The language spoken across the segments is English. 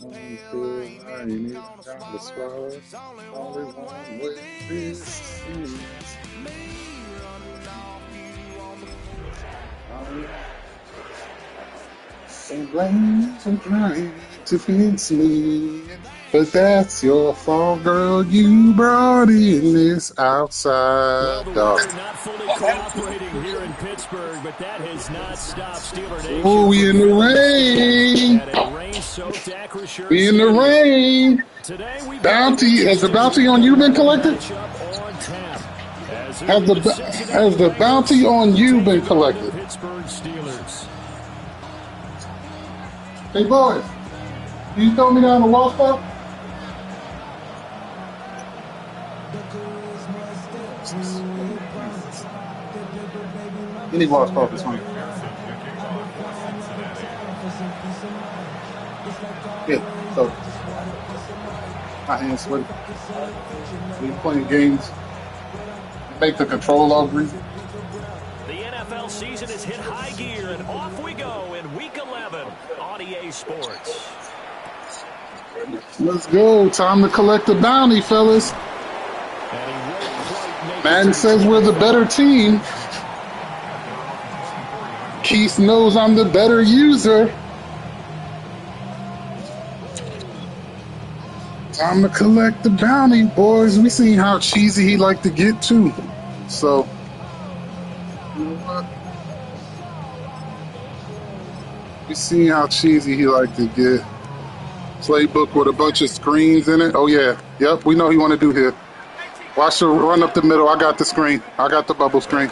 Until I ain't even got to swallow. Only one way this is. And blame some trying to fix me. But that's your fault, girl. You brought in this outside dog. Not fully cooperating here in Pittsburgh, but that has not stopped Steeler Nation. Oh, we in the rain. We in the rain. Bounty, has the bounty on you been collected? Has the bounty on you been collected? Hey boys, can you throw me down the wall spot? Any wall spot this one. Yeah, so my hands sweaty. We playing games. Make the control ugly. The NFL season has hit high gear, and off we go in Week 11 on EA Sports. Let's go. Time to collect the bounty, fellas. Madden says we're the better team. Keith knows I'm the better user. Time to collect the bounty, boys. We seen how cheesy he liked to get, too. So, you know what? We seen how cheesy he liked to get. Playbook with a bunch of screens in it. Oh, yeah. Yep, we know what he want to do here. Watch the run up the middle. I got the screen. I got the bubble screen.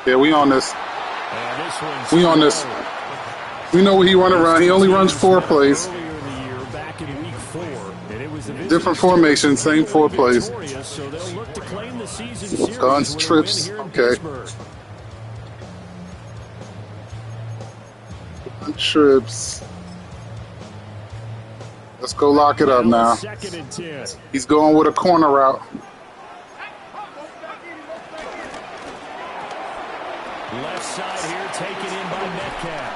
Yeah, we on this. We on this. We know what he want to run. He only runs 4 plays. Different formation, same 4 plays. Guns, trips, okay. Trips. Let's go lock it up now. He's going with a corner route. Left side here, taken in by Metcalf.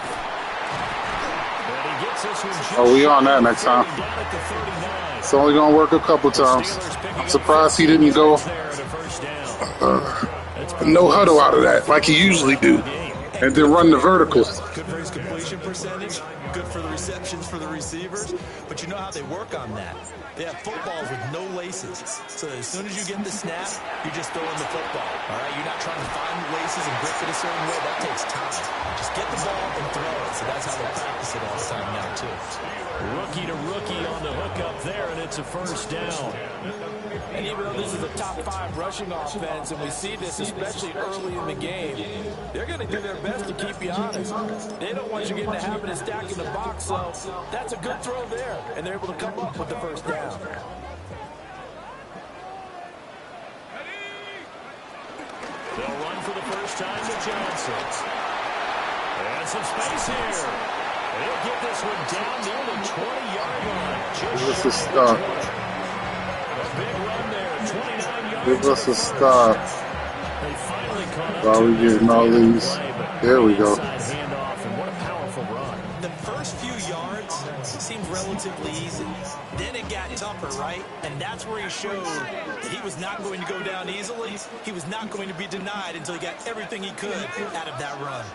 Oh, we on that next time. It's only going to work a couple times. I'm surprised he didn't go no huddle out of that like he usually do. And then run the verticals. Good for his completion percentage, good for the receptions for the receivers. But you know how they work on that. They have footballs with no laces. So as soon as you get the snap, you're just throwing the football. All right, you're not trying to find the laces and grip it a certain way. That takes time. Just get the ball and throw it. So that's how they practice it all the time now, too. Rookie to rookie on the hookup there, and it's a first down. And even though this is a top 5 rushing offense, and we see this especially early in the game, they're going to do their best to keep you honest. They don't want you getting the habit of stacking the box, so that's a good throw there, and they're able to come up with the first down. They'll run for the first time to Johnson. And some space here. They'll get this one down near the 20-yard line. Give us a stop. Give us a stop. While we getting all these. There we go. The first few yards seemed relatively easy. Then it got tougher, right? And that's where he showed that he was not going to go down easily. He was not going to be denied until he got everything he could out of that run.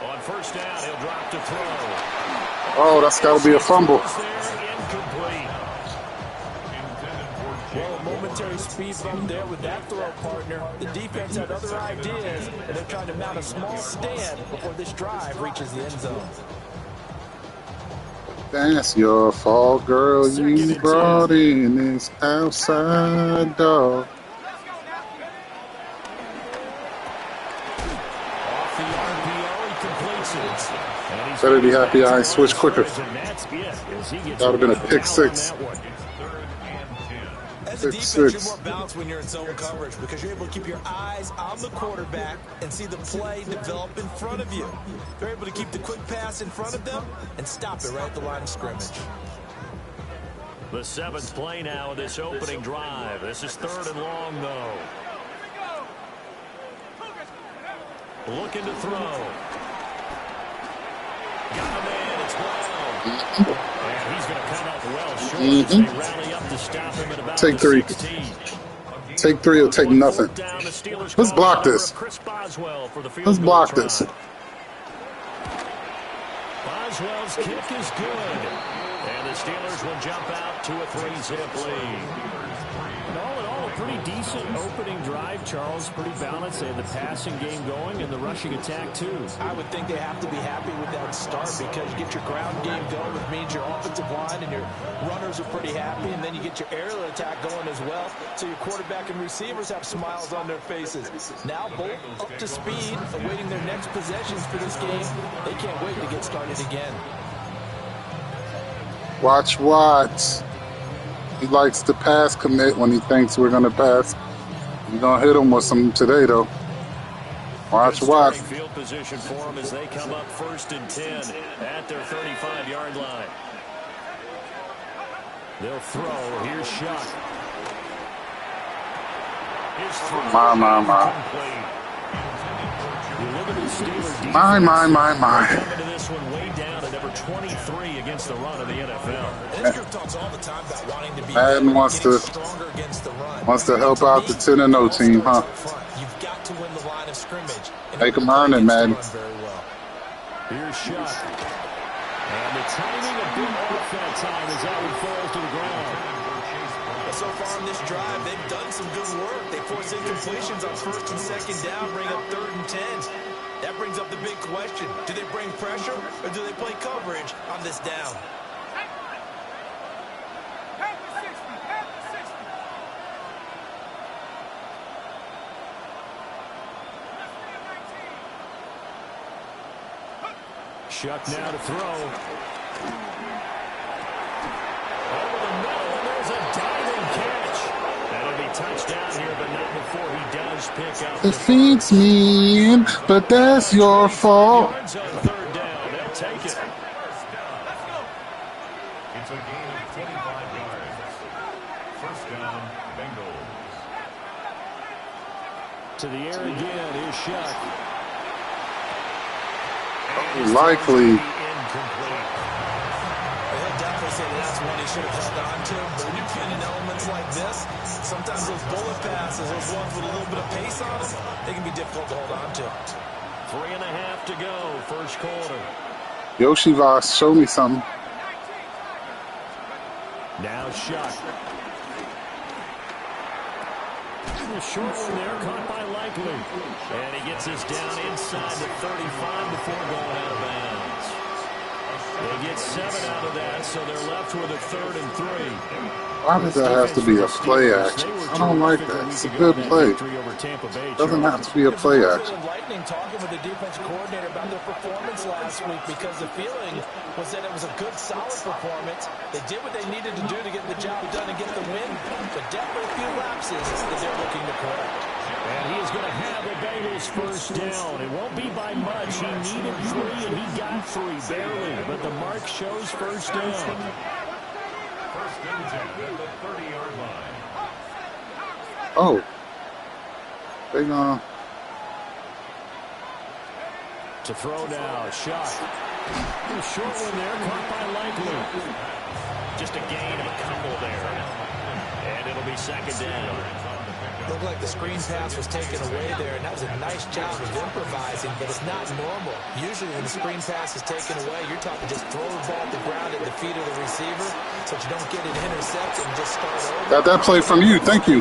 On first down, he'll drop to throw. Oh, that's got to be a fumble. Well, a momentary speed bump there with that throw, partner. The defense had other ideas, and they're trying to mount a small stand before this drive reaches the end zone. That's your fault, girl. You brought in this outside dog. Better be happy I switched quicker. That would have been a pick 6. As a defense, you're more balanced when you're in zone coverage because you're able to keep your eyes on the quarterback and see the play develop in front of you. You're able to keep the quick pass in front of them and stop it right at the line of scrimmage. The 7th play now of this opening drive. This is 3rd and long, though. looking to throw. Got a man, it's Brown. And he's going to come up well short as they rally up to stop him at about Take the 3. 16. Take 3 or take nothing. Let's block this. Let's block this. Boswell's kick is good. And the Steelers will jump out to a 3-zip lead. And all in all, a pretty decent opening drive, Charles. Pretty balanced. They had the passing game going and the rushing attack, too. I would think they have to be happy with that start because you get your ground game going, which means your offensive line and your runners are pretty happy, and then you get your aerial attack going as well, so your quarterback and receivers have smiles on their faces. Now both up to speed, awaiting their next possessions for this game. They can't wait to get started again. Watch Watts. He likes to pass commit when he thinks we're going to pass. You're going to hit him with some today, though. Watch Watts. Field position for them as they come up 1st and 10 at their 35-yard line. They'll throw. Here's Shuck. My. This one way down at number 23 against the run of the NFL. This group talks all the time about wanting to be Madden wants to help out the 10-0 team, huh? You've got to win the line of scrimmage. Make them earn it, Madden. Here's Shuck. And the timing a bit off that time as that one falls to the ground. So far in this drive, they've done some good work. They force incompletions on 1st and 2nd down, bring up 3rd and 10. That brings up the big question. Do they bring pressure or do they play coverage on this down? Shuck now to throw. Over the middle, and there's a diving catch. That'll be touchdown here, but not before he does pick up. Defeats me, but that's your fault. Yards on 3rd down. They'll take it. It's a gain of 25 yards. 1st down, Bengals. To the air again. Here's Shuck. Likely. Incomplete. He'll definitely say that's one he should have held on to. But when you're getting elements like this, sometimes those bullet passes, those ones with a little bit of pace on them, they can be difficult to hold on to. 3.5 to go, 1st quarter. Yoshi Voss, show me something. Now Shuck. A short one there, caught by Likely. And he gets this down inside the 35 before going out of bounds. They get 7 out of that, so they're left with a 3rd and 3. Why does that have to be a play action? I don't like that. It's a good play. Doesn't have to be a play action. Lightning talking with the defense coordinator about their performance last week because the feeling was that it was a good, solid performance. They did what they needed to do to get the job done and get the win, but definitely a few lapses that they're looking to correct. And he is going to have the Bengals 1st down. It won't be by much. He needed 3, and he got 3, barely. But the mark shows 1st down. 1st and 10 at the 30-yard line. Oh. They gonna... To throw now, Shuck. A short one there, caught by Likely. Just a gain of a couple there. And it'll be 2nd down. Looked like the screen pass was taken away there, and that was a nice job of improvising, but it's not normal. Usually when the screen pass is taken away, you're talking just throw the ball at the ground at the feet of the receiver so that you don't get it intercepted and just start over. Got that play from you. Thank you.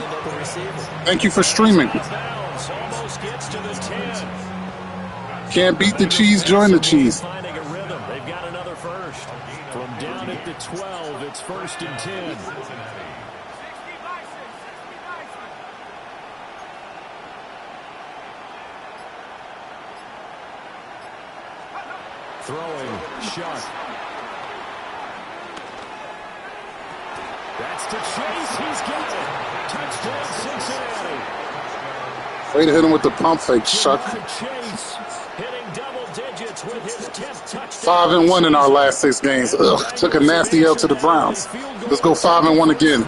Thank you for streaming. Almost gets to the 10. Can't beat the cheese, join the cheese. Finding a rhythm. They've got another 1st. From down at the 12, it's 1st and 10. Throwing, Shuck. That's to Chase. He's got it. Touchdown, Cincinnati. Way to hit him with the pump fake, Shuck. Chase hitting double digits with his 10th touchdown. 5-1 in our last 6 games. Ugh, took a nasty L to the Browns. Let's go 5-1 again.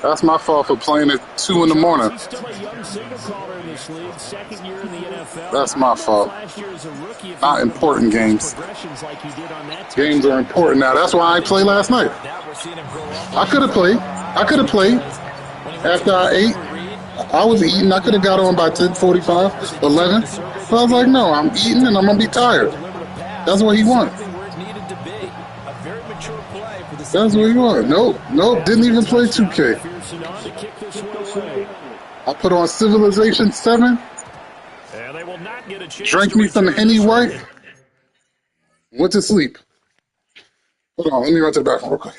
That's my fault for playing at 2 in the morning. He's still a young signal caller in this league, second year in the NFL. That's my fault. Last year as a rookie, if Not important games. progressions like he did on that Games are important now. That's why I played last night. I could have played. After I ate, I was eating. I could have got on by 10:45, 11. But I was like, no, I'm eating and I'm going to be tired. That's what he wanted. That's what he wanted. Nope. Didn't even play 2K. I put on Civilization 7. Drank me some Henny White. Went to sleep. Hold on, let me run to the bathroom real quick.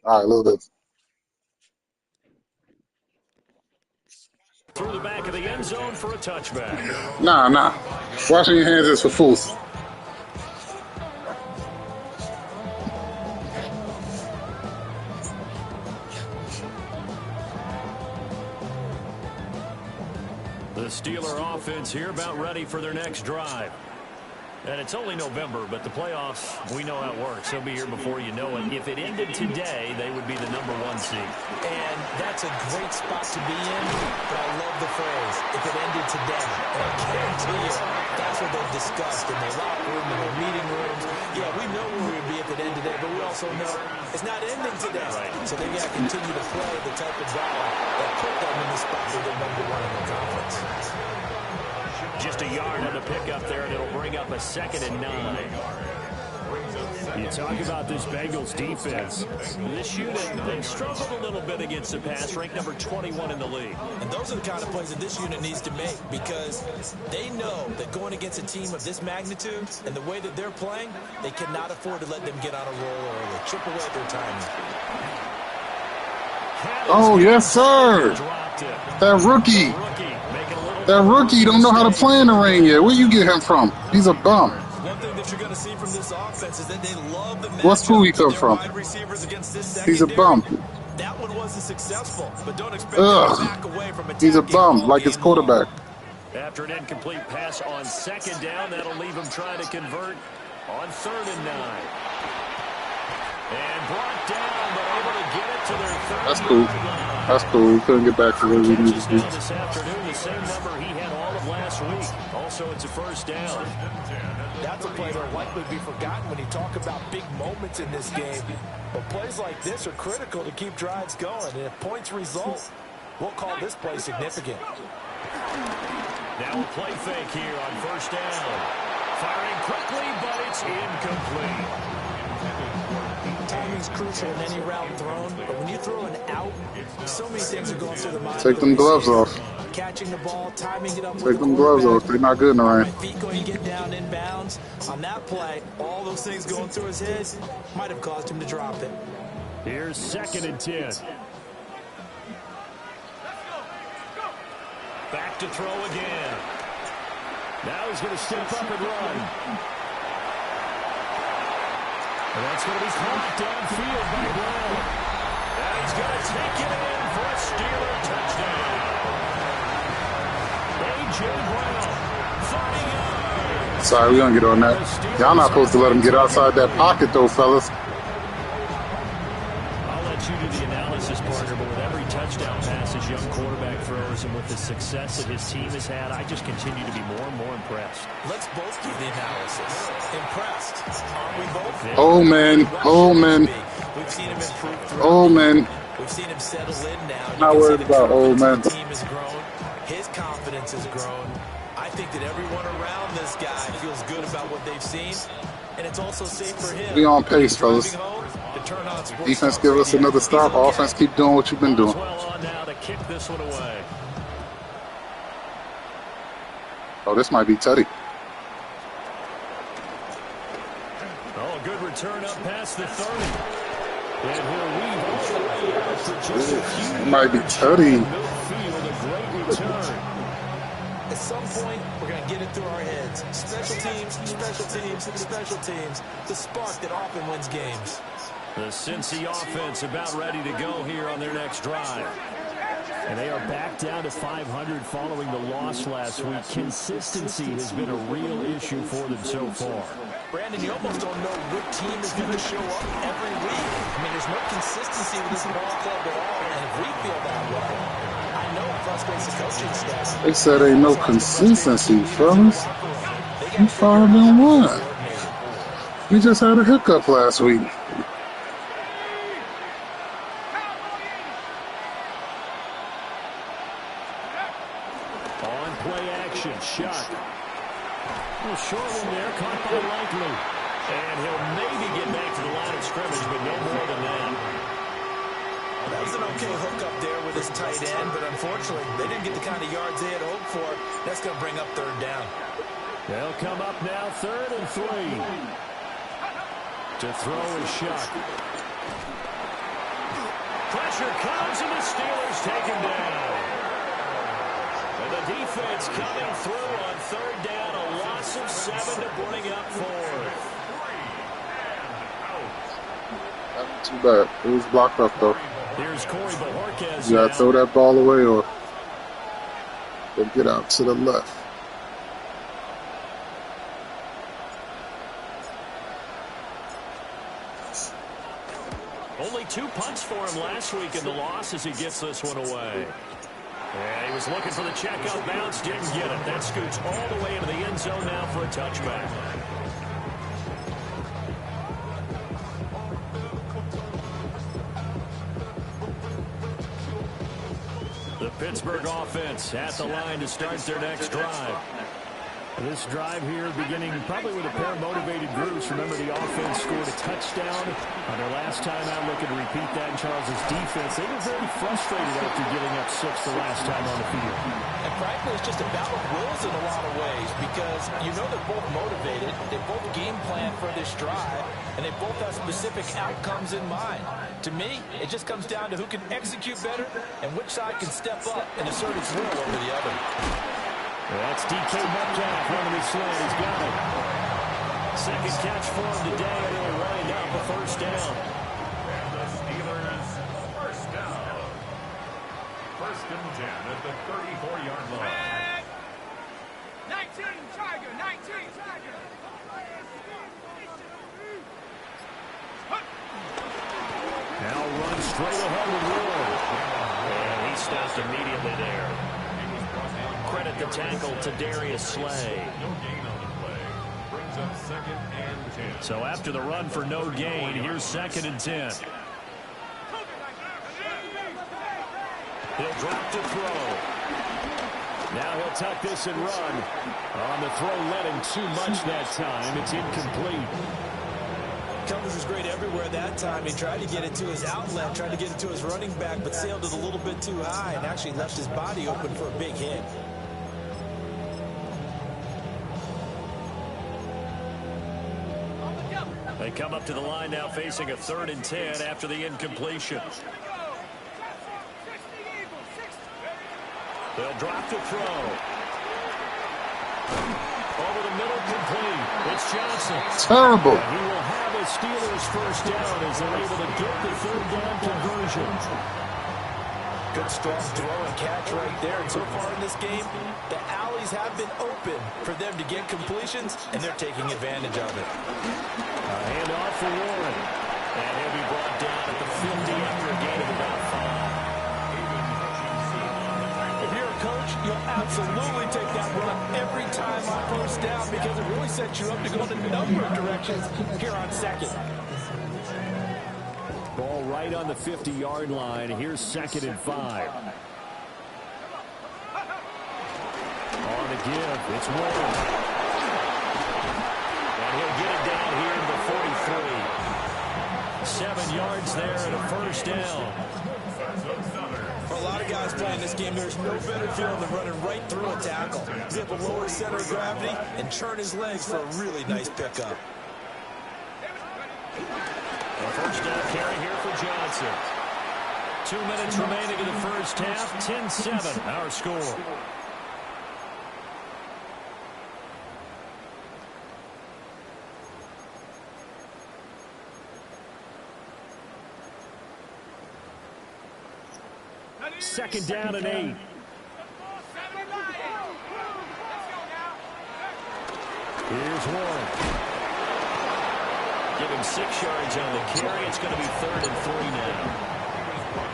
All right, let's do this. Through the back of the end zone for a touchback. Nah. Washing your hands is for fools. The Steeler offense here about ready for their next drive. And it's only November, but the playoffs, we know how it works. They'll be here before you know it. If it ended today, they would be the #1 seed. And that's a great spot to be in, but I love the phrase, if it ended today. And I guarantee you, that's what they've discussed in their locker room, in their meeting rooms. Yeah, we know where we would be if it ended today, but we also know it's not ending today. Right. So they've got to continue to play the type of ball that put them in the spot where they're #1 in the conference. Just a yard on the pickup there, and it'll bring up a 2nd and 9. You talk about this Bengals defense. This unit, they've struggled a little bit against the pass, ranked number 21 in the league. And those are the kind of plays that this unit needs to make because they know that going against a team of this magnitude and the way that they're playing, they cannot afford to let them get on a roll early. Chip away at their timing. Oh, yes, sir. That rookie don't know how to play in the rain yet. Where you get him from? He's a bum. One thing that you're going to see from this offense is that they love the what school he come from? He's a bum. That one wasn't successful, but don't expect him to back away from He's a bum, like his quarterback. After an incomplete pass on 2nd down, that'll leave him trying to convert on 3rd and 9. And brought down, but able to get it to their 3rd. That's cool. We couldn't get back to where we needed to be. This afternoon, the same number he had all of last week. Also, it's a 1st down. That's a play that'll likely be forgotten when you talk about big moments in this game. But plays like this are critical to keep drives going. And if points result, we'll call this play significant. Now a play fake here on 1st down. Firing quickly, but it's incomplete. Timing's crucial in any route thrown, but when you throw an out, so many things are going through the mind. Take them gloves off. Catching the ball, timing it up. Take them gloves off. They're not good in the rain. Feet going to get down inbounds. On that play, all those things going through his head might have caused him to drop it. Here's 2nd and 10. Back to throw again. Now he's going to step up and run. And that's going to be caught downfield by Brown. And he's going to take it in for a Steeler touchdown. A.J. Brown, 30 yards. Sorry, we don't get on that. Y'all not supposed to let him get outside that pocket, though, fellas. I'll let you do the analysis, partner, but with every touchdown pass his young quarterback throws and with the success that his team has had, I just continue to be more and more impressed. Let's both give the analysis. Impressed, aren't we both? Yeah. Oh, man. We've seen him improve throughout. Oh, man. We've seen him settle in now. Not worried about old man. The team has grown. His confidence has grown. I think that everyone around this guy feels good about what they've seen, and it's also safe for him. We on pace, fellas. Defense give us another stop. Offense keep doing what you've been doing. Well on now to kick this one away. Oh, this might be Teddy. Oh, good return up past the 30. And he'll weave all the way out for just a few It might be yards tutty. down midfield. A great return. At some point, we're going to get it through our heads. Special teams, special teams, special teams. The spark that often wins games. The Cincy offense about ready to go here on their next drive. And they are back down to 500 following the loss last week. Consistency has been a real issue for them so far. Brandon, you almost don't know what team is going to show up every week. I mean, there's no consistency with this ball club at all, and if we feel that way, I know it frustrates the coaching staff. They said ain't no consistency, fellas. You 5-1. We just had a hiccup last week. On play action, Shuck. A short one there, caught by Likely. And he'll maybe get back to the line of scrimmage, but no more than that. That was an okay hookup there with his tight end, but unfortunately, they didn't get the kind of yards they had hoped for. That's going to bring up third down. They'll come up now, 3rd and 3. To throw is Shuck. Pressure comes, and the Steelers take him down. And the defense coming through on 3rd down, a loss of 7 to bring up 4th. Not too bad. It was blocked up, though. Here's Corey Bajorquez. You gotta throw that ball away or get out to the left. Only 2 punts for him last week in the loss as he gets this one away. And he was looking for the check out bounce, didn't get it. That scoots all the way into the end zone now for a touchback. The Pittsburgh offense at the line to start their next drive. This drive here beginning probably with a pair of motivated groups. Remember, the offense scored a touchdown on their last time out. Looking to repeat that in Charles's defense. They were very frustrated after giving up 6 the last time on the field. And frankly, it's just a battle of wills in a lot of ways because you know they're both motivated. They both game plan for this drive, and they both have specific outcomes in mind. To me, it just comes down to who can execute better and which side can step up and assert its will over the other. That's DK Metcalf running his slant. He's got it. Second catch for him today, and he'll wind up a 1st down. And the Steelers, 1st down. 1st and 10 at the 34-yard line. 19, Tiger, 19, Tiger. Now run straight ahead with Ward. And he stopped immediately there. Credit the tackle to Darius Slay. No gain on the play. Brings up 2nd and 10. So after the run for no gain, here's 2nd and 10. He'll drop to throw. Now he'll tuck this and run. On the throw, led him too much that time. It's incomplete. Covers was great everywhere that time. He tried to get it to his outlet, tried to get it to his running back, but sailed it a little bit too high and actually left his body open for a big hit. They come up to the line now facing a 3rd and 10 after the incompletion. They'll drop to throw. Over the middle, complete. It's Johnson. Terrible. He will have a Steelers 1st down as they're able to get the 3rd down conversion. Good strong throw and catch right there. And so far in this game, the alleys have been open for them to get completions, and they're taking advantage of it. A handoff for Warren. And he'll be brought down at the 50 after a gain of about 5. If you're a coach, you'll absolutely take that run every time on 1st down because it really sets you up to go in a number of directions here on 2nd. Ball right on the 50-yard line. Here's 2nd and 5. On the give, it's Warren. And he'll get it down here to the 43. 7 yards there and a 1st down. For a lot of guys playing this game, there's no better feeling than running right through a tackle. He's able to lower his center of gravity and turn his legs for a really nice pickup. A 1st down carry here for Johnson. 2 minutes remaining in the first half. 10-7, our score. Second down and 8. Here's Warren. Give him 6 yards on the carry. It's going to be 3rd and 3 now.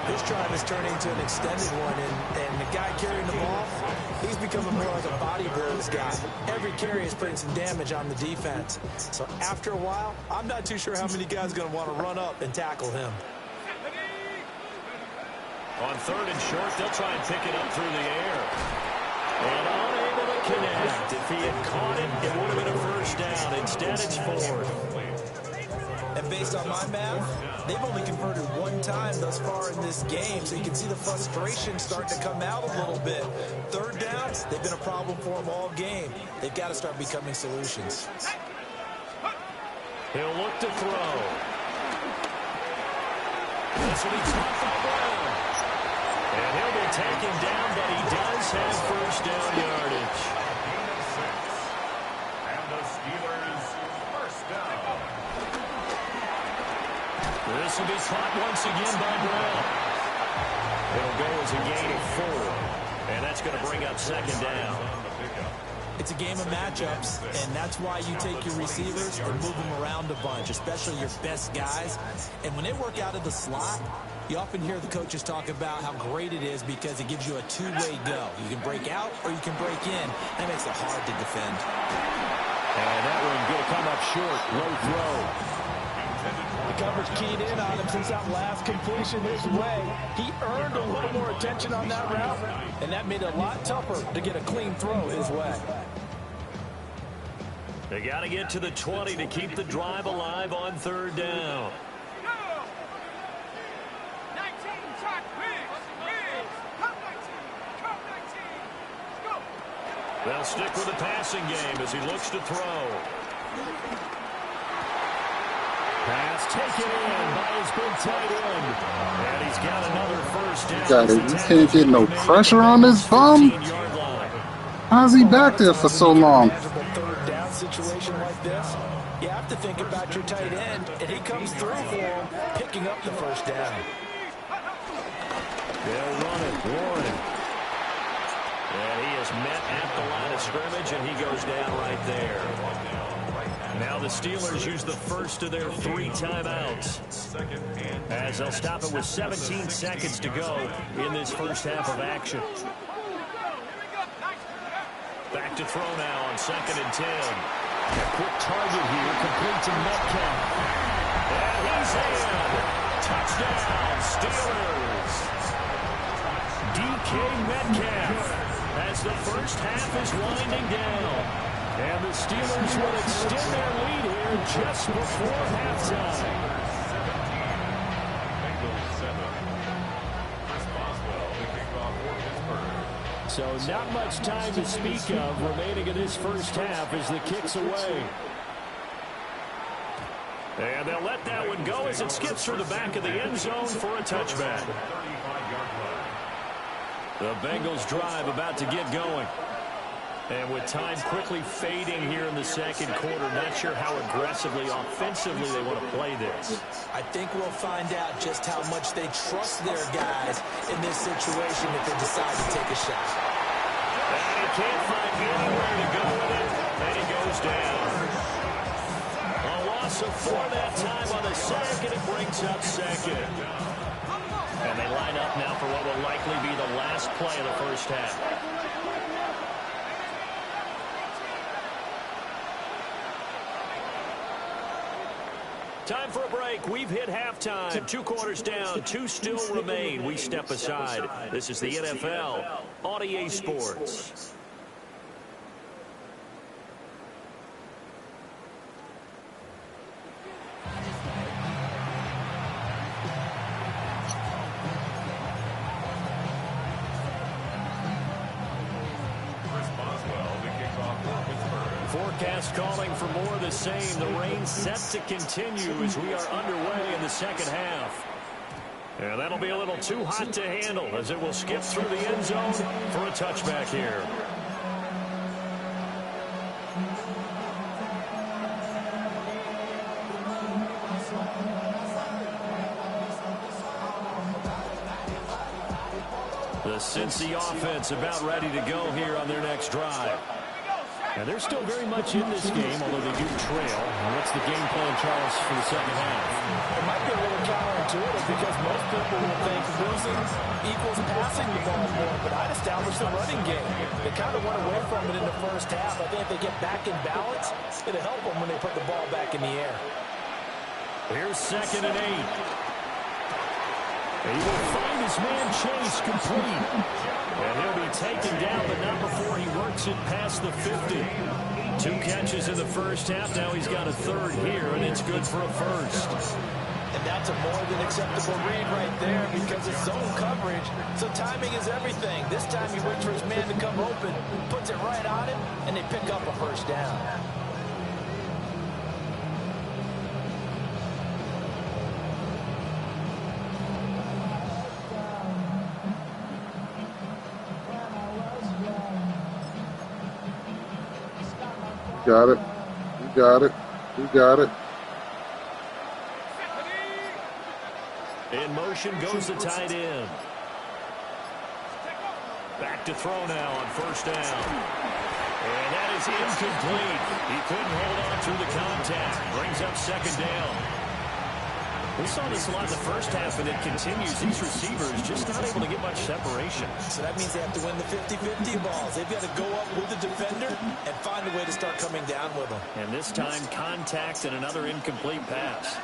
This drive is turning into an extended one, and the guy carrying the ball, he's becoming more like a body blows guy. Every carry is putting some damage on the defense. So after a while, I'm not too sure how many guys are going to want to run up and tackle him. On 3rd and short, they'll try and pick it up through the air. And unable to connect. If he had caught it, it would have been a first down. Instead, it's 4th. And based on my math, they've only converted 1 time thus far in this game, so you can see the frustration starting to come out a little bit. 3rd downs, they've been a problem for them all game. They've got to start becoming solutions. He'll look to throw. This will be caught by Brown. And he'll be taken down, but he does have first down yardage. And the Steelers first down. This will be caught once again by Brown. It'll go as a gain of 4. And that's going to bring up 2nd down. It's a game of matchups, and that's why you take your receivers and move them around a bunch, especially your best guys. And when they work out of the slot, you often hear the coaches talk about how great it is because it gives you a two-way go. You can break out or you can break in. That makes it hard to defend. And that one going to come up short. Low throw. The coverage keyed in on him since that last completion his way. He earned a little more attention on that route, and that made it a lot tougher to get a clean throw his way. They got to get to the 20 to keep the drive alive on 3rd down. They'll stick with the passing game as he looks to throw. Pass taken in by his big tight end. And he's got another first down. You can't get no pressure on this bum. How's he back there for so long? Third down situation like this, you have to think about your tight end, and he comes through for him, picking up the first down. They'll run it, Warren. And he is met at the line of scrimmage, and he goes down right there. Now the Steelers use the first of their 3 timeouts, as they'll stop it with 17 seconds to go in this first half of action. Back to throw now on 2nd and 10. A quick target here, complete to Metcalf. And he's in. Touchdown, Steelers. DK Metcalf as the first half is winding down. And the Steelers will extend their lead here just before halftime. So not much time to speak of remaining in this first half as the kick's away. And they'll let that one go as it skips through the back of the end zone for a touchback. The Bengals drive about to get going. And with time quickly fading here in the second quarter, not sure how aggressively, offensively they want to play this. I think we'll find out just how much they trust their guys in this situation if they decide to take a shot. And he can't find anywhere to go with it, and he goes down. A loss of 4 that time on the sack, and it brings up 2nd. And they line up now for what will likely be the last play of the first half. Time for a break. We've hit halftime. 2 quarters down. 2 still remain. We step aside. This is the NFL on EA Sports. Forecast calling for more of the same. The rain set to continue as we are underway in the second half. And that'll be a little too hot to handle as it will skip through the end zone for a touchback here. The Cincy offense about ready to go here on their next drive. And they're still very much in this game, although they do trail. And what's the game plan, Charles, for the second half? It might be a little counterintuitive because most people will think losing equals passing the ball more, but I'd establish the running game. They kind of went away from it in the first half. I think if they get back in balance, it'll help them when they put the ball back in the air. Here's 2nd and 8. He will find his man Chase complete. And he'll be taken down, but not before he works it past the 50. 2 catches in the first half. Now he's got a 3rd here, and it's good for a 1st. And that's a more than acceptable read right there because it's zone coverage. So timing is everything. This time he waits for his man to come open, puts it right on him, and they pick up a 1st down. Got it. You got it. You got it. In motion goes the tight end. Back to throw now on 1st down. And that is incomplete. He couldn't hold on through the contact. Brings up 2nd down. We saw this a lot in the first half, and it continues. These receivers just not able to get much separation. So that means they have to win the 50-50 balls. They've got to go up with the defender and find a way to start coming down with them. And this time, contact and another incomplete pass.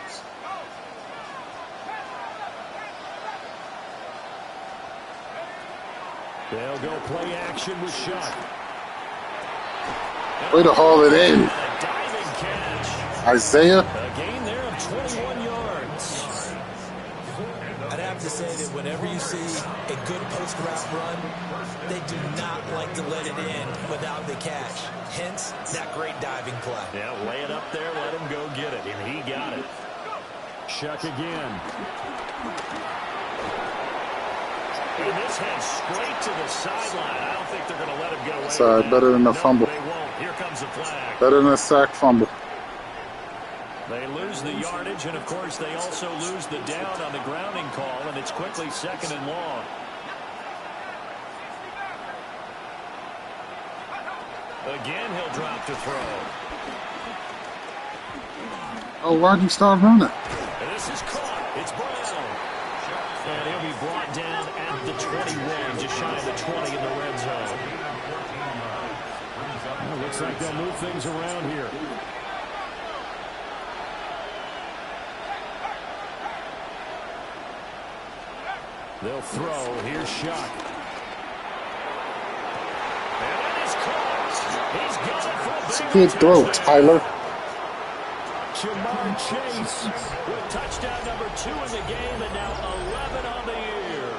They'll go play action with Shuck. Way to haul it in. Diving catch. Isaiah. A gain there of 21 yards. I'd have to say that whenever you see a good post-route run, they do not like to let it in without the catch. Hence, that great diving play. Yeah, lay it up there, let him go get it, and he got it. Shuck again. And this heads straight to the sideline. I don't think they're going to let him get away with that. Better than a fumble. They won't. Here comes the flag. Better than a sack fumble. They lose the yardage, and, of course, they also lose the down on the grounding call, and it's quickly 2nd and long. Again, he'll drop to throw. Oh, why'd you start running? And this is caught. It's Brown. And he'll be brought down at the 21, just shy of the 20 in the red zone. Well, looks like they'll move things around here. They'll throw. Here's Shuck. And it is caught. He's got it for a big Good throw, Tyler. Jamar Chase with touchdown number 2 in the game, and now 11 on the year.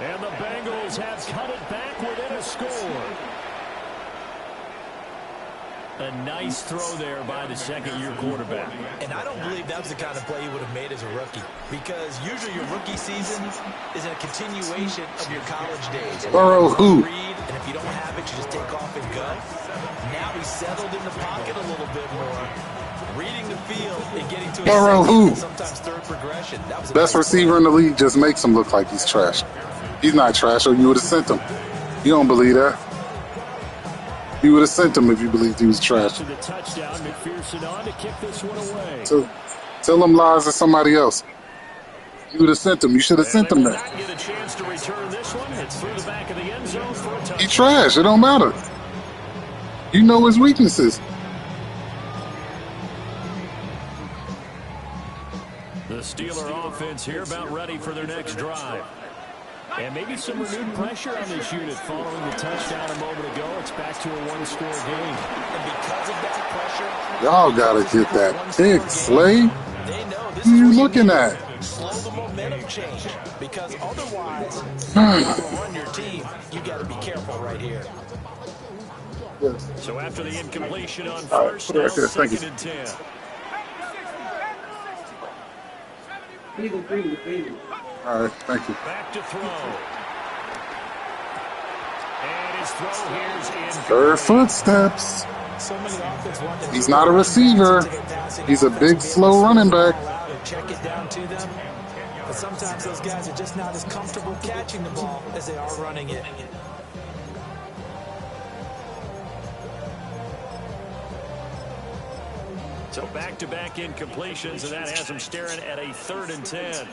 And the Bengals have cut it back within a score. A nice throw there by the 2nd-year quarterback. And I don't believe that was the kind of play he would have made as a rookie, because usually your rookie season is a continuation of your college days. Burrow who? And if you don't have it, you just take off and go. Now he's settled in the pocket a little bit more, reading the field and getting to Burrow who? Sometimes 3rd progression. That was Best receiver in the league just makes him look like he's trash. He's not trash, or you would have sent him. You don't believe that? You would have sent him if you believed he was trash. The touchdown, McPherson on to kick this one away. So, tell him lies to somebody else. You would have sent him. You should have sent him that. Not get a chance to return this one. It's through the back of the end zone for a touchdown. He trash. It don't matter. You know his weaknesses. The Steeler offense here about ready for their next drive. And maybe some renewed pressure on this unit following the touchdown a moment ago. It's back to a one-score game. And because of that pressure, Y'all gotta get that pick, Slay. they know this Who is you what looking need at? to slow the momentum change, because otherwise, if you want to run your team, you got to be careful right here. So after the incompletion on All right, first, put it now right there. Thank you. 2nd and 10. All right, thank you. Back to throw. And his throw here's incomplete. Third footsteps. So many offenses want to He's not a receiver. He's a big, slow running back. Check it down to them. But sometimes those guys are just not as comfortable catching the ball as they are running it. So back-to-back incompletions, and that has him staring at a 3rd and 10.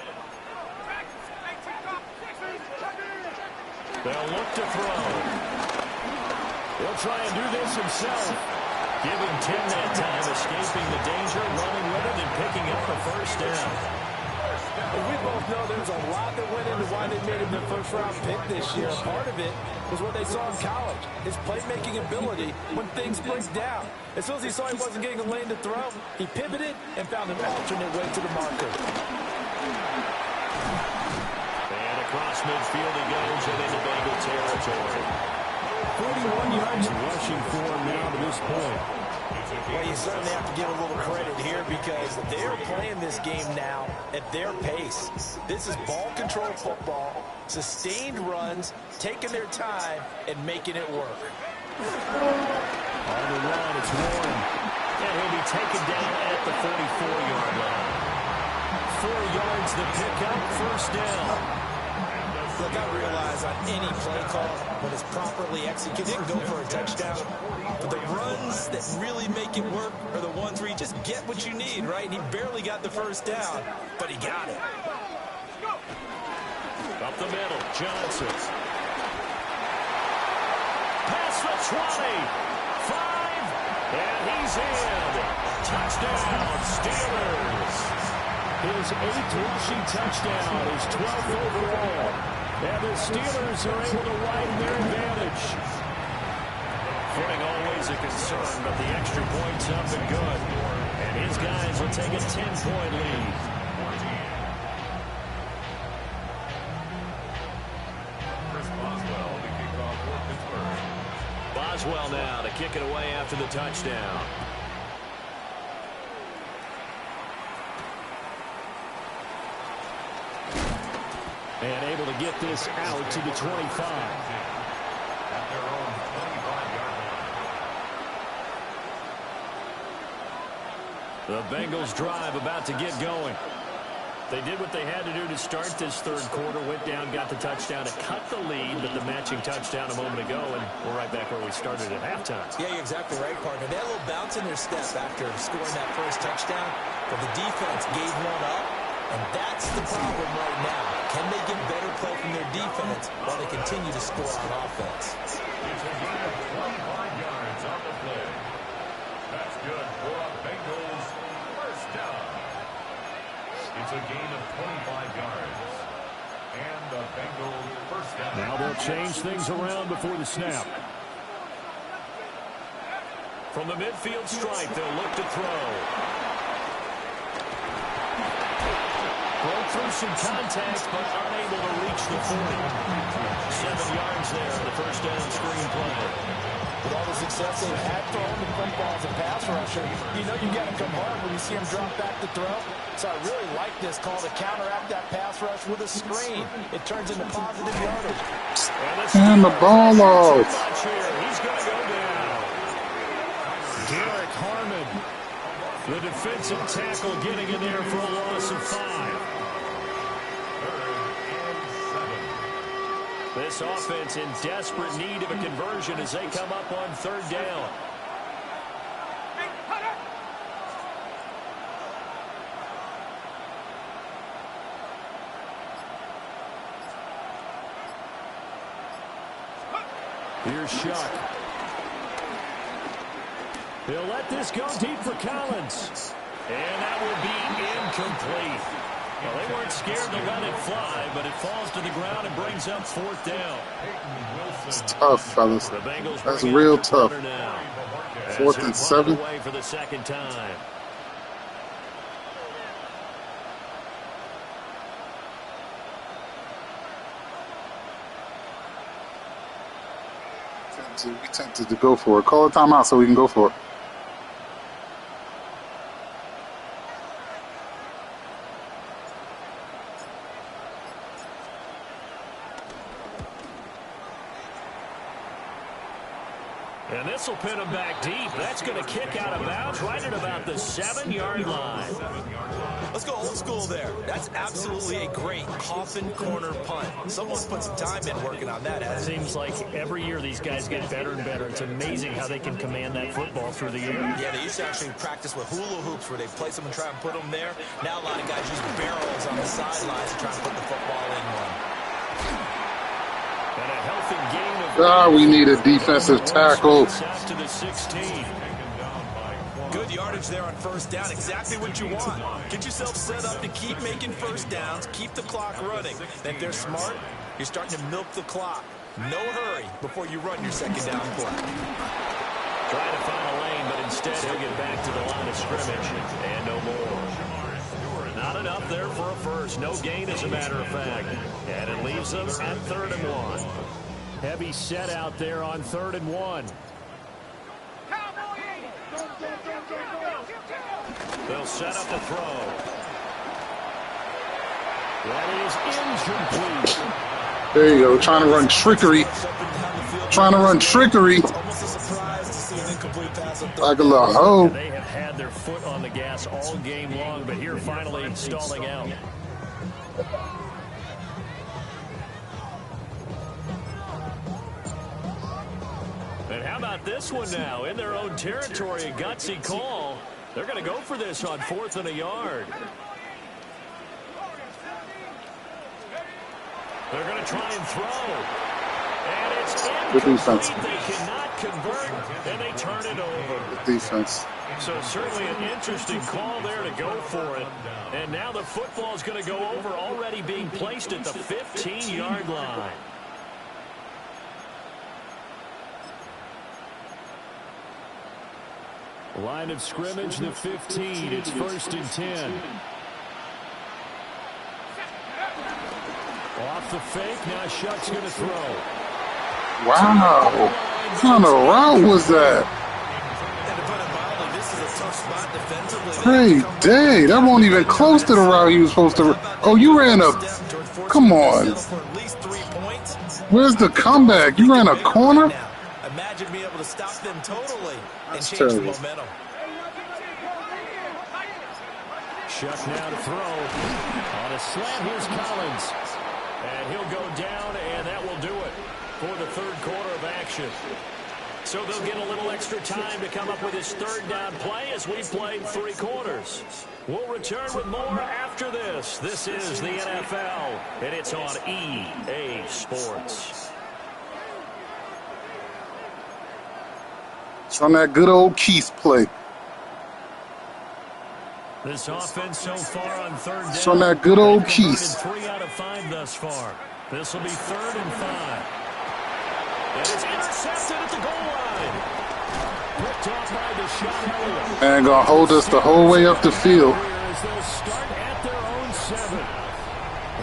They'll look to throw. He'll try and do this himself. Give him 10 that time, escaping the danger, running with it, and picking up the first down. We both know there's a lot that went into why they made him the first-round pick this year. Part of it was what they saw in college, his playmaking ability when things break down. As soon as he saw he wasn't getting a lane to throw, he pivoted and found an alternate way to the marker. And across midfield he goes and into Bengal territory. 41 yards rushing for him now to this point. Well, you certainly have to give a little credit here because they're playing this game now at their pace. This is ball control football, sustained runs, taking their time, and making it work. On the run, it's Warren. And he'll be taken down at the 44-yard line. 4 yards the pickup, first down. Look, I realize on any play call, when it's properly executed, it can go for a touchdown. But the runs that really make it work are the ones where you just get what you need, right? And he barely got the first down, but he got it. Up the middle, Johnson. Pass the 20. 5. And he's in. Touchdown, Steelers. His 8th rushing touchdown, his 12th overall. And the Steelers are able to widen their advantage. Footing always a concern, but the extra point's up and good. And his guys will take a 10-point lead. Boswell now to kick it away after the touchdown. And able to get this out to the 25. At their own 25-yard line. The Bengals drive about to get going. They did what they had to do to start this third quarter. Went down, got the touchdown to cut the lead, but the matching touchdown a moment ago, and we're right back where we started at halftime. Yeah, you're exactly right, partner. They had a little bounce in their step after scoring that first touchdown, but the defense gave one up. And that's the problem right now. Can they get better play from their defense while they continue to score on offense? It's a gain of 25 yards on the play. That's good for a Bengals first down. It's a gain of 25 yards. And the Bengals first down. Now they'll change things around before the snap. From the midfield stripe, they'll look to throw. Broke through some contact, but unable to reach the 40. 7 yards there on the first down screen play. With all the success they've had throwing the football as a pass rusher, you know you got to come hard when you see him drop back to throw. So I really like this call to counteract that pass rush with a screen. It turns into positive yardage. And the ball off. He's going to go down. Derek Harmon, the defensive tackle, getting in there for a loss of 5. This offense in desperate need of a conversion as they come up on third down. Here's Shuck. He'll let this go deep for Collins. And that will be incomplete. Well, they weren't scared to let it fly, but it falls to the ground and brings up fourth down. It's tough, fellas. That's real tough. 4th and 7. For the second time. We tempted to go for it. Call a timeout so we can go for it. This will pin him back deep. That's going to kick out of bounds right at about the 7-yard line. Let's go old school there. That's absolutely a great coffin corner punt. Someone's put some time in working on that. It seems like every year these guys get better and better. It's amazing how they can command that football through the air. Yeah, they used to actually practice with hula hoops where they place them and try and put them there. Now a lot of guys use barrels on the sidelines to try and put the football in one. And a healthy gain of we need a defensive tackle. to the 16. Good yardage there on first down. Exactly what you want. Get yourself set up to keep making first downs, keep the clock running. And if they're smart, you're starting to milk the clock. No hurry before you run your second down play. Trying to find a lane, but instead he'll get back to the line of scrimmage and no more. Not enough there for a first. No gain, as a matter of fact. And it leaves them at 3rd and 1. Heavy set out there on 3rd and 1. They'll set up the throw. That is incomplete. There you go. Trying to run trickery. Trying to run trickery. Almost a surprise to see an incomplete pass up Like a little hoe. They have had their foot on the gas all game long, but here finally stalling out. And how about this one now? In their own territory, a gutsy call. They're going to go for this on 4th and a yard. They're going to try and throw. And it's Good defense. incomplete. They cannot convert, and they turn it over. Good defense. So certainly an interesting call there to go for it. And now the football is going to go over, already being placed at the 15-yard line. Line of scrimmage, the 15. It's 1st and 10. Off the fake. Now Shuck's going to throw. Wow. What kind of route was that? And to put it mildly, this is a tough spot defensively. Great day. That wasn't even close to the route he was supposed to. Oh, you ran a. Come on. Where's the comeback? You ran a corner? Imagine being able to stop them totally and That's change terrible. the momentum. Shuck now to throw. On a slant, here's Collins. And he'll go down, and that will do it for the 3rd quarter of action. So they'll get a little extra time to come up with his 3rd down play as we've played 3 quarters. We'll return with more after this. This is the NFL, and it's on EA Sports. It's on that good old Keith play. This offense so far on 3rd down. It's on that good old Keith. 3 out of 5 thus far. This will be 3rd and 5. And it's intercepted at the goal line. Picked off by Deshaun Elliott. And gonna hold us the whole way up the field. As they'll start at their own 7.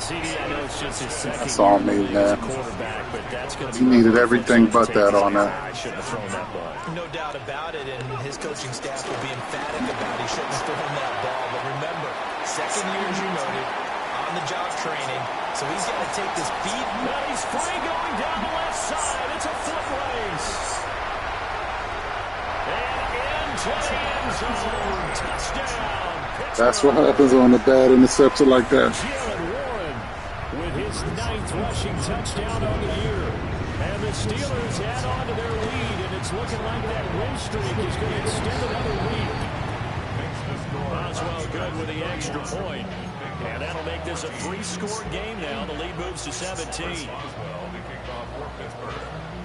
CD, I know it's just his second That's all year me, as a man. quarterback, but that's going to He be needed everything but that on that. I shouldn't have thrown that ball. No doubt about it, and his coaching staff will be emphatic about he shouldn't have thrown that ball. But remember, second year, as you noted, on-the-job training, so he's got to take this beat. Now he's free going down the left side. It's a foot race. And into the end zone. Touchdown. That's what happens on a bad interception like that. Jalen Warren with his 9th rushing touchdown on the year. And the Steelers add on to their lead, and it's looking like that win streak is going to extend another week. Boswell good with the extra point. And that'll make this a 3-score game now. The lead moves to 17.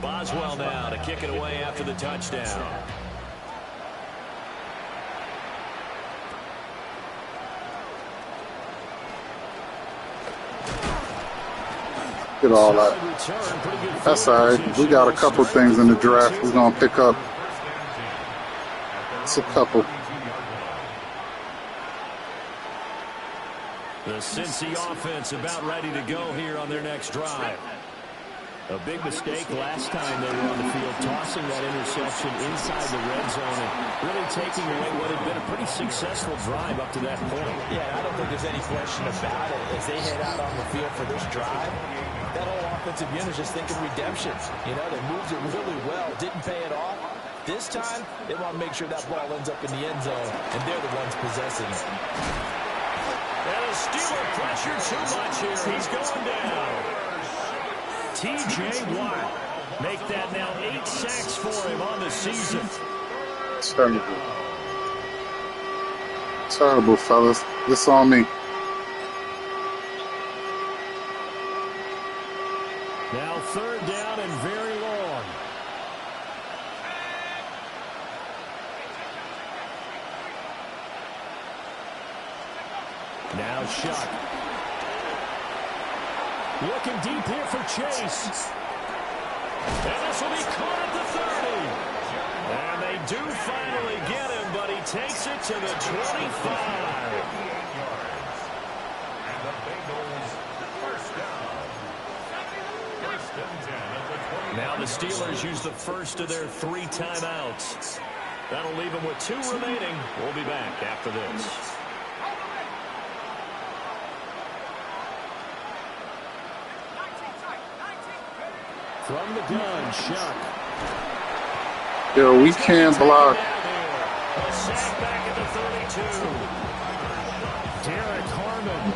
Boswell now to kick it away after the touchdown. Get all that. That's all right. We got a couple things in the draft we're going to pick up. It's a couple. The Cincy offense about ready to go here on their next drive. A big mistake last time they were on the field, tossing that interception inside the red zone and really taking away what had been a pretty successful drive up to that point. Yeah, I don't think there's any question about it. As they head out on the field for this drive, that whole offensive unit is just thinking redemption. You know, they moved it really well, didn't pay it off. This time, they want to make sure that ball ends up in the end zone, and they're the ones possessing it. And a Steeler pressure too much here. He's going down. T.J. Watt. Make that now 8 sacks for him on the season. Terrible. Terrible, fellas. This on me. Now 3rd down and very long. Now Shuck. Looking deep here for Chase. And this will be caught at the 30. And they do finally get him, but he takes it to the 25. And the Bengals first down. First and 10 at the 20. Now the Steelers use the first of their 3 timeouts. That'll leave them with 2 remaining. We'll be back after this. From the gun, Shuck. Yo, we can't block. A sack back at the 32. Derek Harmon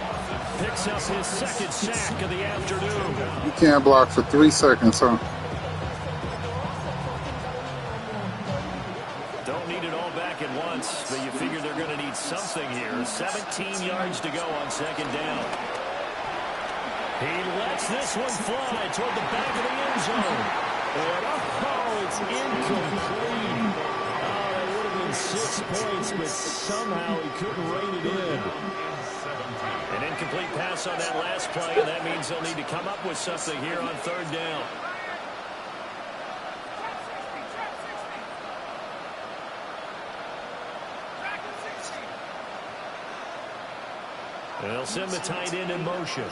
picks up his 2nd sack of the afternoon. You can't block for 3 seconds, huh? Don't need it all back at once, but you figure they're going to need something here. 17 yards to go on 2nd down. He lets this one fly toward the back of the end zone. And it's incomplete. Oh, that would have been 6 points, but somehow he couldn't rein it in. An incomplete pass on that last play, and that means they'll need to come up with something here on 3rd down. They'll send the tight end in motion.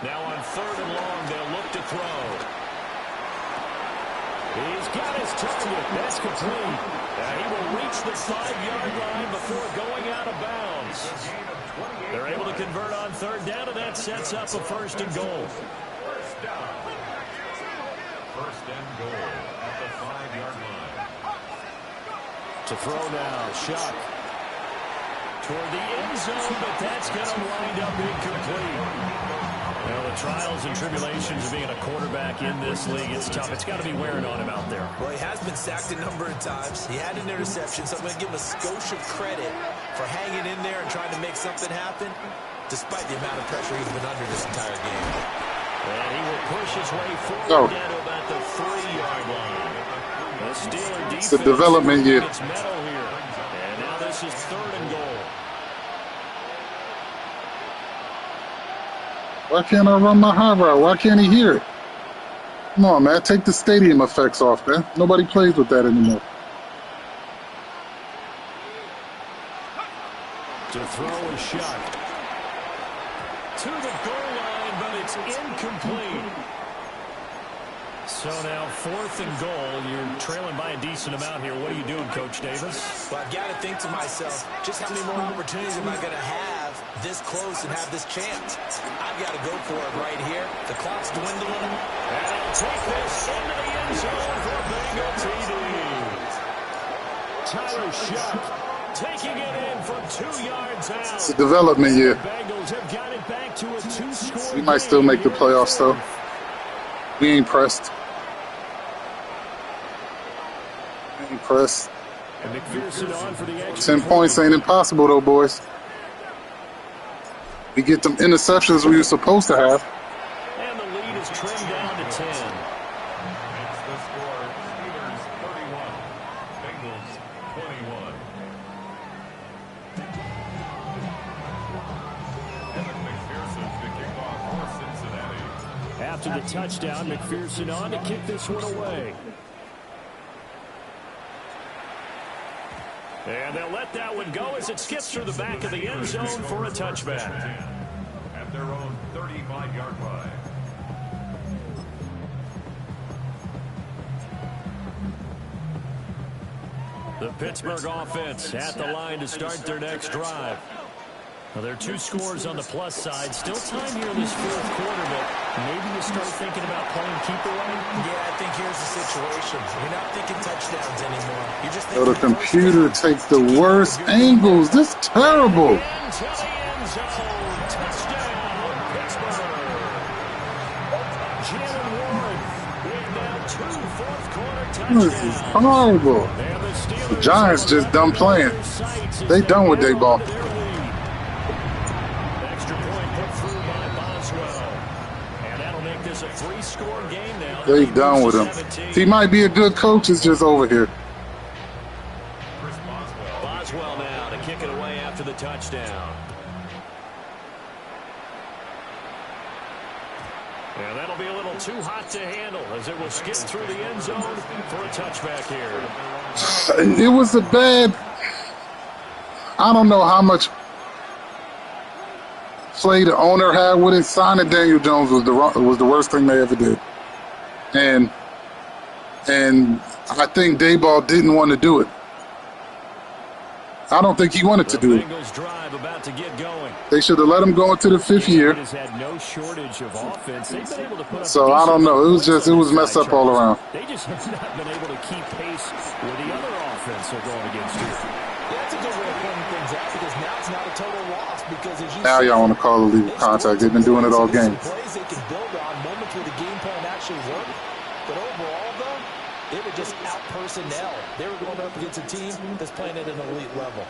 Now on 3rd and long, they'll look to throw. He's got his target. That's complete. He will reach the 5-yard line before going out of bounds. They're able to convert on 3rd down, and that sets up a 1st and goal. First down. First and goal at the 5-yard line. To throw now, Shuck. Toward the end zone, but that's going to wind up incomplete. Well, the trials and tribulations of being a quarterback in this league, it's tough. It's got to be wearing on him out there. Well, he has been sacked a number of times. He had an interception, so I'm going to give him a skosh of credit for hanging in there and trying to make something happen, despite the amount of pressure he's been under this entire game. And he will push his way forward down to about the 3-yard line. The Steeler defense, It's a development year. It's metal here. And now this is 3rd and goal. Why can't I run my high route? Why can't he hear it? Come on, man. Take the stadium effects off, man. Nobody plays with that anymore. To throw a shot. To the goal line, but it's incomplete. So now 4th and goal. You're trailing by a decent amount here. What are you doing, Coach Davis? Well, I've got to think to myself, just how many more opportunities am I going to have this close and have this chance? I've got to go for it right here. The clock's dwindling. And he'll take this into the end zone for a Bengal TD. Tyler Shuck taking it in from 2 yards out. It's a development year. The Bengals have got it back to a 2-score We might still make the playoffs, though. We ain't pressed. We ain't pressed. And McPherson on for the extra 10 points ain't impossible, though, boys. We get them interceptions we were supposed to have. And the lead is trimmed down to 10. That's the score. Steelers 31. Bengals 21. Evan McPherson to kick off for Cincinnati. After the touchdown, McPherson on to kick this one away. And they'll let that one go as it skips through the back of the end zone for a touchback. At their own 35-yard line. The Pittsburgh offense at the line to start their next drive. Well, there are 2 scores on the plus side. Still time here in this 4th quarter, but maybe you start thinking about playing keep away. Yeah, I think here's the situation. You're not thinking touchdowns anymore. You're just So thinking the computer first takes the worst angles. This is terrible. Into the end zone. Touchdown, Pittsburgh. Jalen Warren with now 2 4th-quarter touchdowns. This is horrible. And the Steelers The Giants just done playing. They done with their ball. Extra point put through by Boswell. And that'll make this a 3-score game now. They done with him. He might be a good coach. It's just over here. Boswell now to kick it away after the touchdown. And that'll be a little too hot to handle as it will skip through the end zone for a touchback here. It was a bad. I don't know how much play the owner had with it. Signing Daniel Jones was the worst thing they ever did, and I think Dayball didn't want to do it. I don't think he wanted to do it. Bengals drive about to get going. They should have let him go into the 5th year. Has had no shortage of offense. They've been able to put up So I don't know. It was messed up all around. They just have not been able to keep pace with the other offense they're going against here. Yeah, that's a good way of pointing things out because now it's not a total loss because as you Now y'all want to call the legal contact. They've been doing it all game. Plays they can build on, moments where the game plan actually worked. But overall, though, they were just out personnel. They were going up against a team that's playing at an elite level.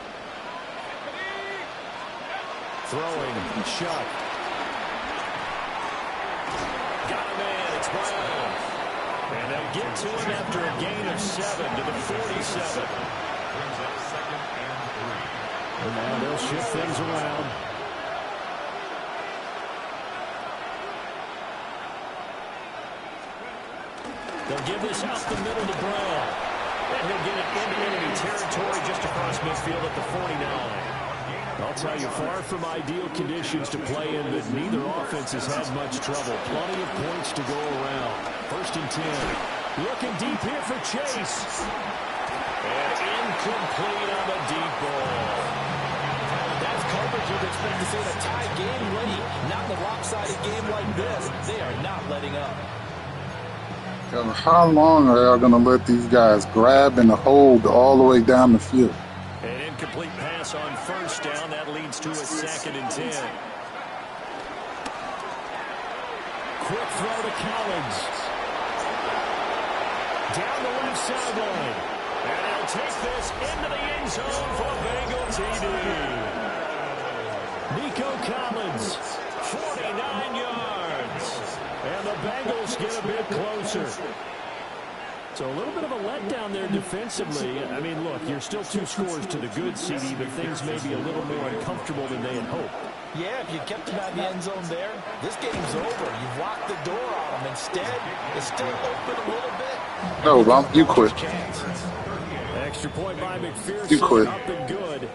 Throwing, shot. Got a man, it's Brown. And they'll get to him after a gain of 7 to the 47. And now they'll shift things around. They'll give this out the middle to Brown. And he'll get it into enemy territory just across midfield at the 49. I'll tell you, far from ideal conditions to play in, but neither offense has had much trouble. Plenty of points to go around. 1st and 10. Looking deep here for Chase. And incomplete on the deep ball. That's coverage you'd expect to see in a tie game late. Not in a lopsided game like this. They are not letting up. How long are y'all going to let these guys grab and hold all the way down the field? An incomplete pass on 1st down. That leads to a 2nd and 10. Quick throw to Collins. Down the left sideline. And he'll take this into the end zone for a Bengal TD. Nico Collins, 49 yards. And the Bengals get a bit closer. So a little bit of a letdown there defensively. I mean, look, you're still 2 scores to the good, CD, but things may be a little more uncomfortable than they had hoped. Yeah, if you kept them out of the end zone there, this game's over. You've locked the door on them. Instead, it's still open a little bit. No, Bump, you quit. Extra point by McPherson. You quit. Up and good.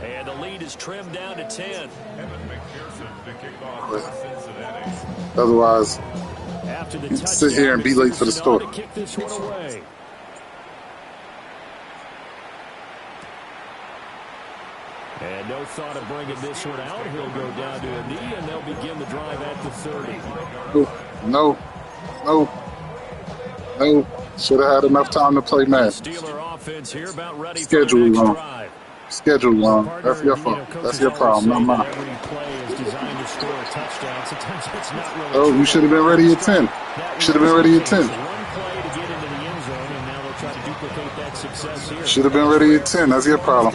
And the lead is trimmed down to 10. Quit. Otherwise, After the you can sit here and be late for the store. to kick this one away. And no thought of bringing this one out. He'll go down to a knee, and they'll begin the drive at the 30. No. Should have had enough time to play man. Steeler offense here about ready Schedule for the next wrong. drive. Schedule wrong. That's your fault. That's your problem, not mine. Every play is designed to score a touchdown. Sometimes it's not really. Oh, you should have been ready at 10. Should have been ready at 10. One play to get into the end zone, and now they'll try to duplicate that success here. Should have been ready at 10. That's your problem.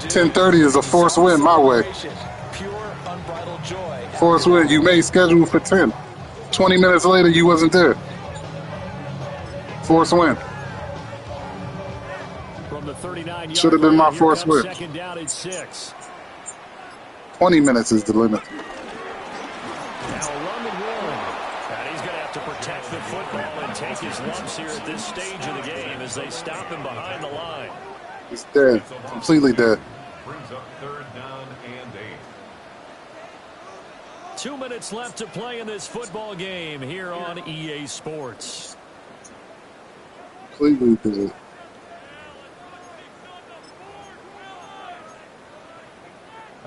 10:30 is a forced win my way. Forced win. You made schedule for 10. 20 minutes later, you wasn't there. Forced win. From the 39 Should have been my forced win. Second down at 6. 20 minutes is the limit. Now a run and one. And he's going to have to protect the football and take his lumps here at this stage of the game as they stop him behind the line. He's dead. Completely dead. Brings up 3rd down and 8. 2 minutes left to play in this football game here on EA Sports. Completely dead.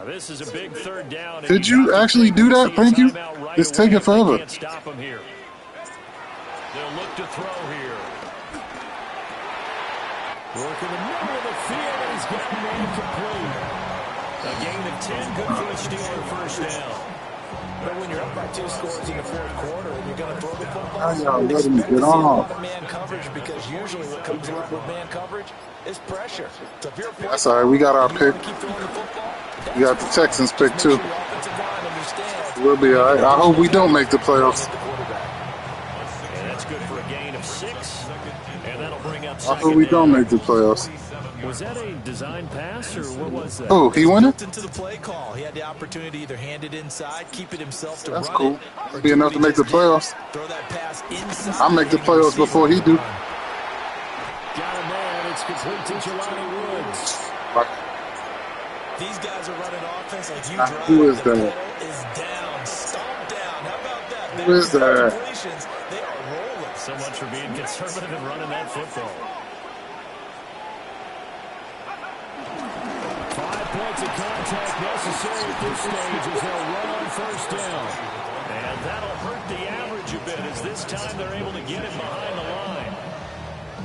This is a big third down. Did you actually do that? Thank you. It's taking forever. Can't stop him here. They'll look to throw here. Work in the middle of the field, and he's got a man complete. A gain of 10, good for a Steeler first down. But when you're up by 2 scores in the fourth quarter and you're going to throw the football, How y'all letting me expect to get see a lot off? of man coverage, because usually what comes along with man coverage is pressure. So if you're a That's all right. We got our you pick. want to keep throwing the football, We got the Texans pick make too. sure your offensive line understands We'll be all right. I hope we don't make the playoffs. the quarterback. And that's good for a gain of 6. And that'll bring up I second hope we don't down. make the playoffs. Was that a design pass, or what was that? Oh, he won it? Into the play call. He had the opportunity to either hand it inside, keep it himself to That's run cool. it. That'll or be do enough what to he make the just did. playoffs. Throw that pass inside. I'll make the and playoffs receiver before he do. Got a man. It's complete to Jelani Woods. These guys are running offense like you Now, drive. who is the that? pedal is down. Stomp down. How about that? Who is that? Completions, they are rolling. So much for being conservative and running that football. 5 points of contact necessary at this stage as they'll run on first down. And that'll hurt the average a bit, as this time they're able to get him behind the line.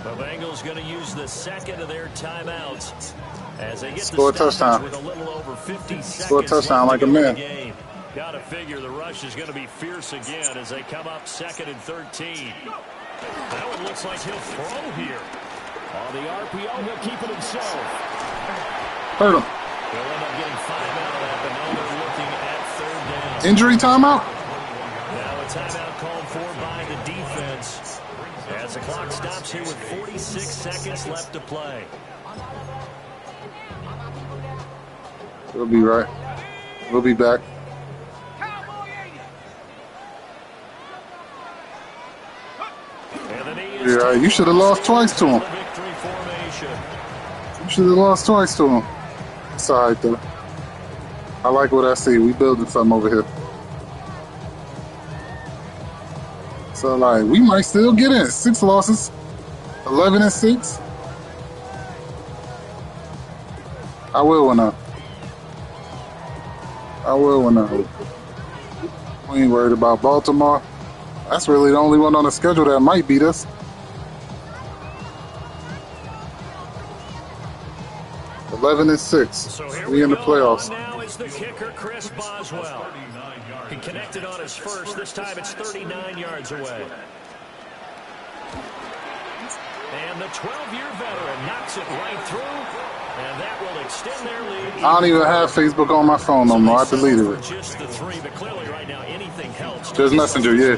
The Bengals going to use the second of their timeouts as they get Score a the touchdown. with a little over 50 Score a seconds touchdown left like a to go in man. the game. Got to figure the rush is going to be fierce again as they come up 2nd and 13. That one looks like he'll throw here. On the RPO, he'll keep it himself. Hurt him. They'll end up getting 5 out of that, but now they're looking at 3rd down. Injury timeout? Now a timeout called for by the defense as the clock stops here with 46 seconds left to play. We'll be right. We'll be back. And the knee is Yeah, you should have lost twice to him. victory formation. You should have lost twice to him. It's all right, though. I like what I see. We building something over here. So, like, we might still get in. 6 losses. 11 and 6. I will win out. I will win out. We ain't worried about Baltimore. That's really the only one on the schedule that might beat us. $11 and 6. So here We in the go. playoffs. Now is the kicker, Chris Boswell. He connected on his first. This time it's 39 yards away. And the 12-year veteran knocks it right through, and that will extend their lead. I don't even have Facebook on my phone no more. I deleted it. Just the 3, but clearly right now anything helps. Just Messenger, yeah.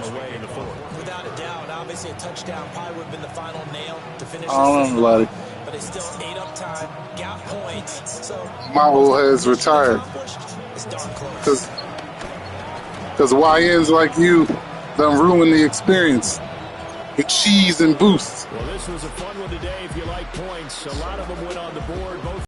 Without a doubt, obviously a touchdown probably would have been the final nail to finish I don't this know thing about off, it. but they still ate up time, got points. So My old head's retired. it's darn close. Because YNs like you done ruin the experience. With cheese and boosts. Well, this was a fun one today if you like points. A lot of them went on the board. Both